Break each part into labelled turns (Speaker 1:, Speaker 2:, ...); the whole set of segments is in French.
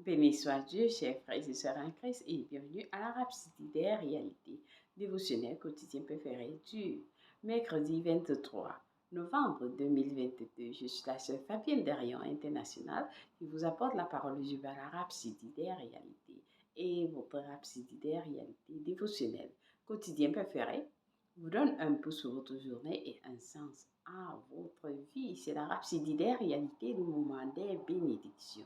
Speaker 1: Béni soit Dieu, chers frères et sœurs en Christ, et bienvenue à la Rhapsodie des réalités dévotionnelles quotidien préféré du mercredi 23 novembre 2022. Je suis la sœur Fabienne Derion International qui vous apporte la parole de Dieu à la Rhapsodie des réalités et votre Rhapsodie des réalités dévotionnelles quotidien préféré vous donne un pouce sur votre journée et un sens à votre vie. C'est la Rhapsodie des réalités, le moment des bénédictions.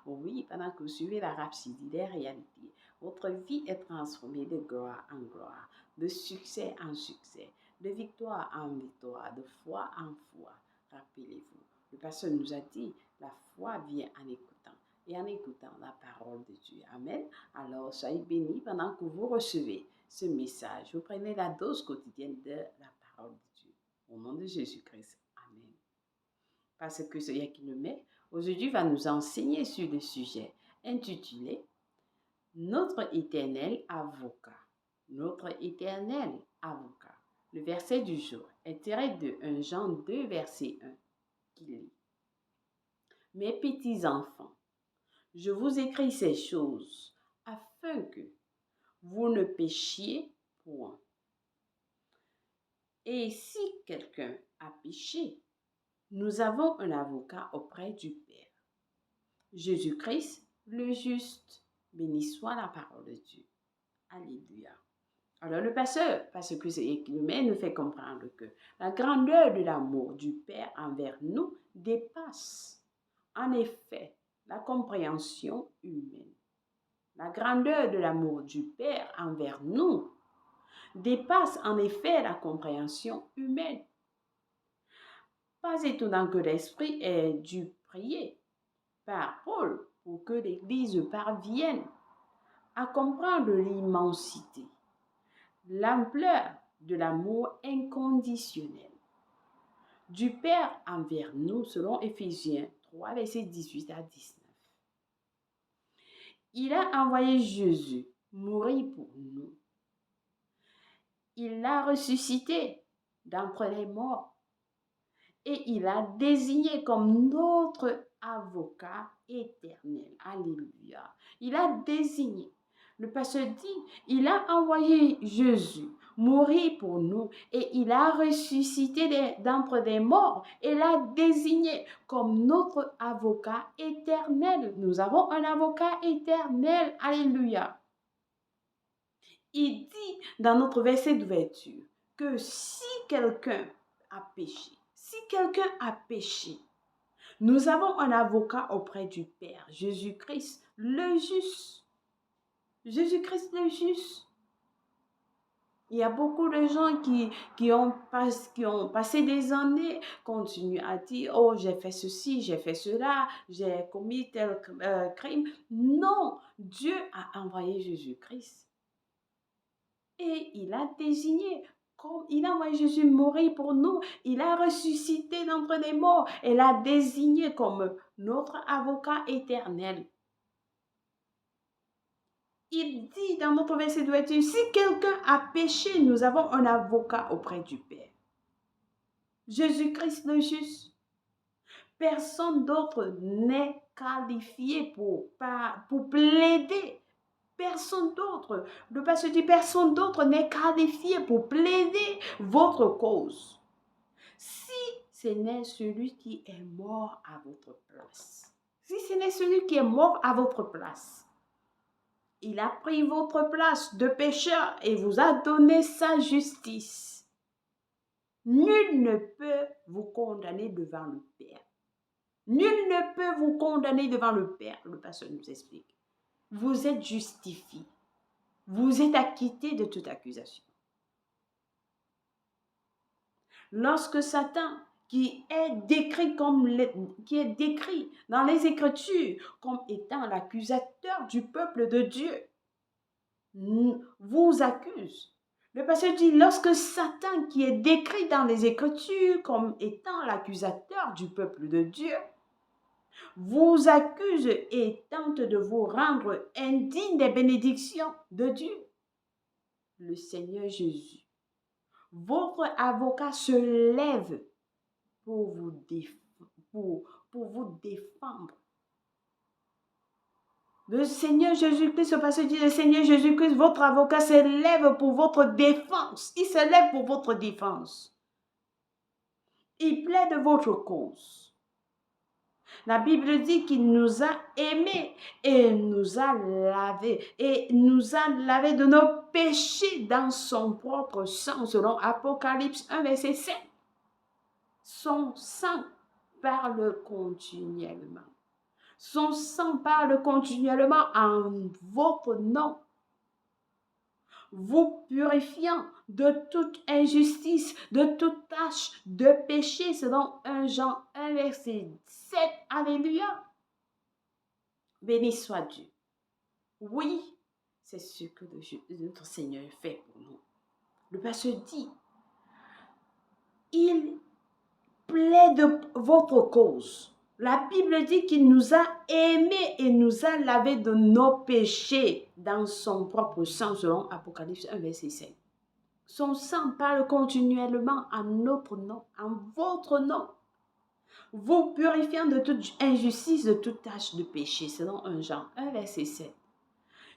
Speaker 1: Oui, pendant que vous suivez la rhapsodie des réalités, votre vie est transformée de gloire en gloire, de succès en succès, de victoire en victoire, de foi en foi. Rappelez-vous, le pasteur nous a dit, la foi vient en écoutant et en écoutant la parole de Dieu. Amen. Alors, soyez bénis pendant que vous recevez ce message. Vous prenez la dose quotidienne de la parole de Dieu. Au nom de Jésus-Christ. Amen. Parce que ce qui nous met aujourd'hui va nous enseigner sur le sujet intitulé Notre éternel avocat. Notre éternel avocat. Le verset du jour est tiré de 1 Jean 2, verset 1, qui lit Mes petits enfants, je vous écris ces choses afin que vous ne péchiez point. Et si quelqu'un a péché, nous avons un avocat auprès du Père, Jésus-Christ, le juste. Béni soit la parole de Dieu. Alléluia. Alors le pasteur, parce que c'est écrit, nous fait comprendre que la grandeur de l'amour du Père envers nous dépasse en effet la compréhension humaine. La grandeur de l'amour du Père envers nous dépasse en effet la compréhension humaine. Pas étonnant que l'Esprit ait dû prier par Paul pour que l'Église parvienne à comprendre l'immensité, l'ampleur de l'amour inconditionnel du Père envers nous, selon Éphésiens 3, versets 18 à 19. Il a envoyé Jésus mourir pour nous. Il l'a ressuscité d'entre les morts et il a désigné comme notre avocat éternel. Alléluia. Il a désigné. Le pasteur dit, il a envoyé Jésus mourir pour nous et il a ressuscité d'entre les morts et l'a désigné comme notre avocat éternel. Nous avons un avocat éternel. Alléluia. Il dit dans notre verset d'ouverture que si quelqu'un a péché, nous avons un avocat auprès du Père, Jésus-Christ le juste. Jésus-Christ le juste. Il y a beaucoup de gens qui ont passé des années, continuent à dire, oh, j'ai fait ceci, j'ai fait cela, j'ai commis tel crime. Non, Dieu a envoyé Jésus-Christ. Et il a désigné, comme il a envoyé Jésus mourir pour nous, il a ressuscité d'entre les morts et l'a désigné comme notre avocat éternel. Il dit dans notre verset de lecture, si quelqu'un a péché, nous avons un avocat auprès du Père. Jésus-Christ le juste. Personne d'autre n'est qualifié pour plaider. Personne d'autre. Le pasteur dit, personne d'autre n'est qualifié pour plaider votre cause. Si ce n'est celui qui est mort à votre place. Si ce n'est celui qui est mort à votre place. Il a pris votre place de pécheur et vous a donné sa justice. Nul ne peut vous condamner devant le Père. Nul ne peut vous condamner devant le Père. Le pasteur nous explique. Vous êtes justifié. Vous êtes acquitté de toute accusation. Lorsque Satan, qui est décrit dans les Écritures comme étant l'accusateur du peuple de Dieu, vous accuse. Le pasteur dit, lorsque Satan, qui est décrit dans les Écritures comme étant l'accusateur du peuple de Dieu, vous accuse et tente de vous rendre indigne des bénédictions de Dieu, le Seigneur Jésus, votre avocat, se lève pour vous, défendre. Le Seigneur Jésus-Christ, parce que dit le Seigneur Jésus-Christ, votre avocat s'élève pour votre défense. Il s'élève pour votre défense. Il plaide votre cause. La Bible dit qu'il nous a aimés et nous a lavés. Et nous a lavés de nos péchés dans son propre sang, selon Apocalypse 1, verset 7. Son sang parle continuellement. Son sang parle continuellement en votre nom, vous purifiant de toute injustice, de toute tâche de péché, selon 1 Jean 1, verset 7. Alléluia. Béni soit Dieu. Oui, c'est ce que notre Seigneur fait pour nous. Le pasteur dit, il plaide votre cause. La Bible dit qu'il nous a aimés et nous a lavés de nos péchés dans son propre sang, selon Apocalypse 1, verset 5. Son sang parle continuellement en notre nom, en votre nom, vous purifiant de toute injustice, de toute tâche de péché, selon 1 Jean 1, verset 7.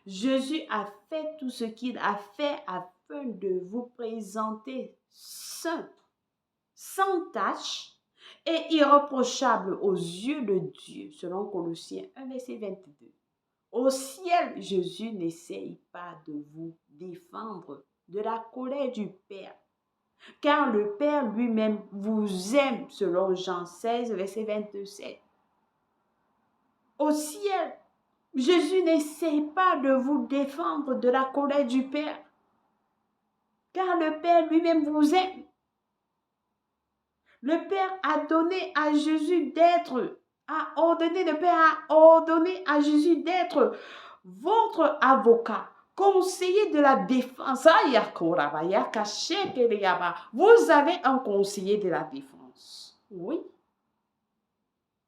Speaker 1: Jésus a fait tout ce qu'il a fait afin de vous présenter saint, sans tache et irréprochable aux yeux de Dieu, selon Colossiens 1, verset 22. Au ciel, Jésus n'essaye pas de vous défendre de la colère du Père, car le Père lui-même vous aime, selon Jean 16, verset 27. Au ciel, Jésus n'essaye pas de vous défendre de la colère du Père, car le Père lui-même vous aime. Le Père a donné à Jésus le Père a ordonné à Jésus d'être votre avocat, conseiller de la défense. Vous avez un conseiller de la défense. Oui.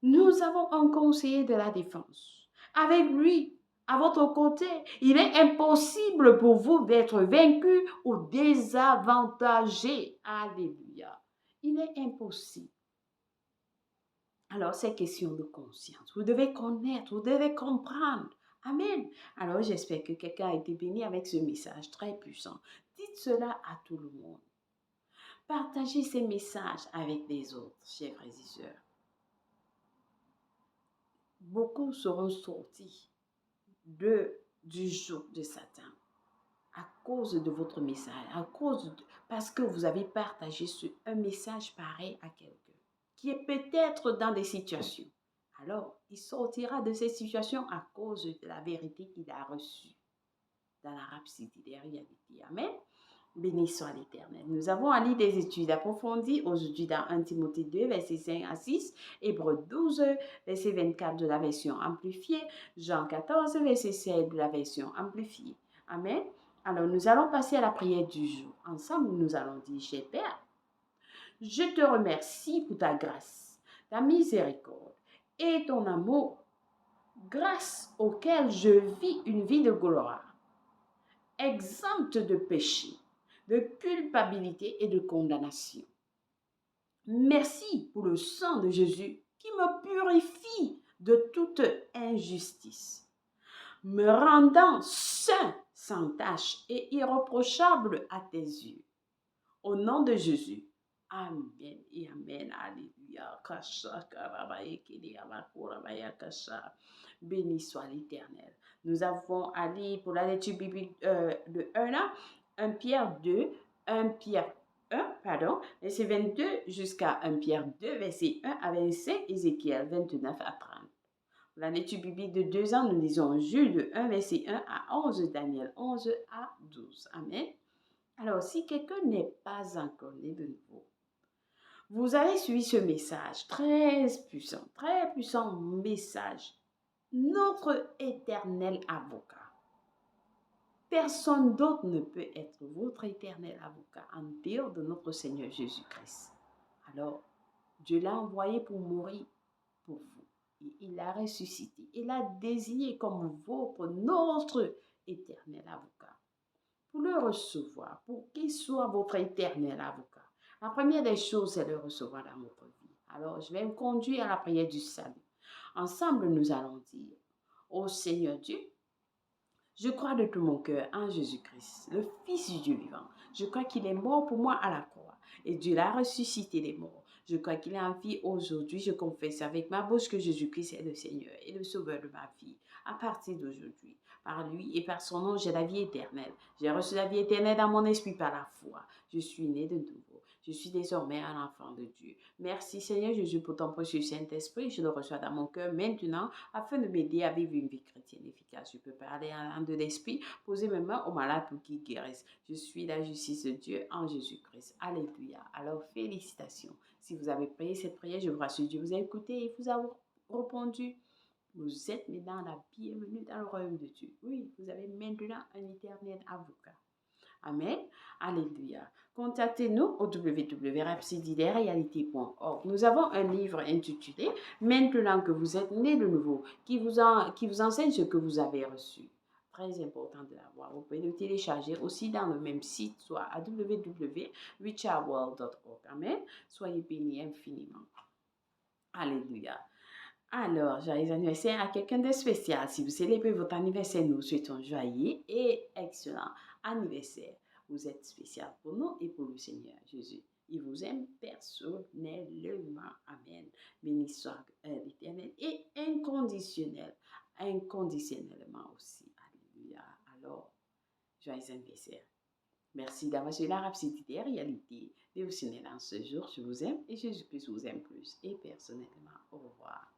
Speaker 1: Nous avons un conseiller de la défense. Avec lui, à votre côté, il est impossible pour vous d'être vaincu ou désavantagé. Alléluia. Il est impossible. Alors, c'est question de conscience. Vous devez connaître, vous devez comprendre. Amen. Alors, j'espère que quelqu'un a été béni avec ce message très puissant. Dites cela à tout le monde. Partagez ces messages avec les autres, chers frères et sœurs. Beaucoup seront sortis du joug de Satan à cause de votre message, parce que vous avez partagé un message pareil à quelqu'un qui est peut-être dans des situations. Alors, il sortira de ces situations à cause de la vérité qu'il a reçue dans la rhapsodie des réalités. Amen. Béni soit l'Éternel. Nous avons à lire des études approfondies aujourd'hui dans 1 Timothée 2, versets 5 à 6, Hébreux 12, verset 24 de la version amplifiée, Jean 14, verset 7 de la version amplifiée. Amen. Alors, nous allons passer à la prière du jour. Ensemble, nous allons dire, cher Père, je te remercie pour ta grâce, ta miséricorde et ton amour, grâce auquel je vis une vie de gloire, exempte de péché, de culpabilité et de condamnation. Merci pour le sang de Jésus qui me purifie de toute injustice, me rendant saint, sans tache et irréprochable à tes yeux. Au nom de Jésus, Amen et Amen. Alléluia. Béni soit l'Éternel. Nous avons à lire pour la lecture biblique de 1 Pierre 2, 1 Pierre 1, verset 22 jusqu'à 1 Pierre 2, verset 1 à 25, Ézéchiel 29 à 30. Pour la lecture biblique de 2 ans, nous lisons Jules de 1, verset 1 à 11, Daniel 11 à 12. Amen. Alors, si quelqu'un n'est pas encore né de nouveau, vous allez suivre ce message très puissant message. Notre éternel avocat. Personne d'autre ne peut être votre éternel avocat en dehors de notre Seigneur Jésus-Christ. Alors, Dieu l'a envoyé pour mourir pour vous. Et il l'a ressuscité. Il l'a désigné comme notre éternel avocat. Pour le recevoir, pour qu'il soit votre éternel avocat, la première des choses, c'est de le recevoir dans votre vie. Alors, je vais vous conduire à la prière du salut. Ensemble, nous allons dire, Ô Seigneur Dieu, je crois de tout mon cœur en Jésus-Christ, le Fils du Dieu vivant. Je crois qu'il est mort pour moi à la croix et Dieu l'a ressuscité des morts. Je crois qu'il est en vie aujourd'hui. Je confesse avec ma bouche que Jésus-Christ est le Seigneur et le Sauveur de ma vie. À partir d'aujourd'hui, par lui et par son nom, j'ai la vie éternelle. J'ai reçu la vie éternelle dans mon esprit par la foi. Je suis né de nouveau. Je suis désormais un enfant de Dieu. Merci Seigneur Jésus pour ton précieux Saint-Esprit. Je le reçois dans mon cœur maintenant afin de m'aider à vivre une vie chrétienne efficace. Je peux parler en langue de l'Esprit, poser mes mains aux malades pour qu'ils guérissent. Je suis la justice de Dieu en Jésus-Christ. Alléluia. Alors félicitations. Si vous avez prié cette prière, je vous rassure, Dieu vous a écouté et vous a répondu. Vous êtes maintenant la bienvenue dans le royaume de Dieu. Oui, vous avez maintenant un éternel avocat. Amen. Alléluia. Contactez-nous au www.rhapsodiedererealité.org. Nous avons un livre intitulé Maintenant que vous êtes né de nouveau, qui vous enseigne ce que vous avez reçu. Très important de l'avoir. Vous pouvez le télécharger aussi dans le même site, soit à www.richardworld.org. Amen. Soyez bénis infiniment. Alléluia. Alors, joyeux anniversaire à quelqu'un de spécial. Si vous célébrez votre anniversaire, nous souhaitons joyeux et excellent anniversaire. Vous êtes spécial pour nous et pour le Seigneur Jésus. Il vous aime personnellement. Amen. Béni soit l'Éternel et inconditionnellement aussi. Alléluia. Alors, joyeux anniversaire. Merci d'avoir suivi la Rhapsodie des réalités dévotionnelles en ce jour. Je vous aime et Jésus-Christ vous aime plus et personnellement. Au revoir.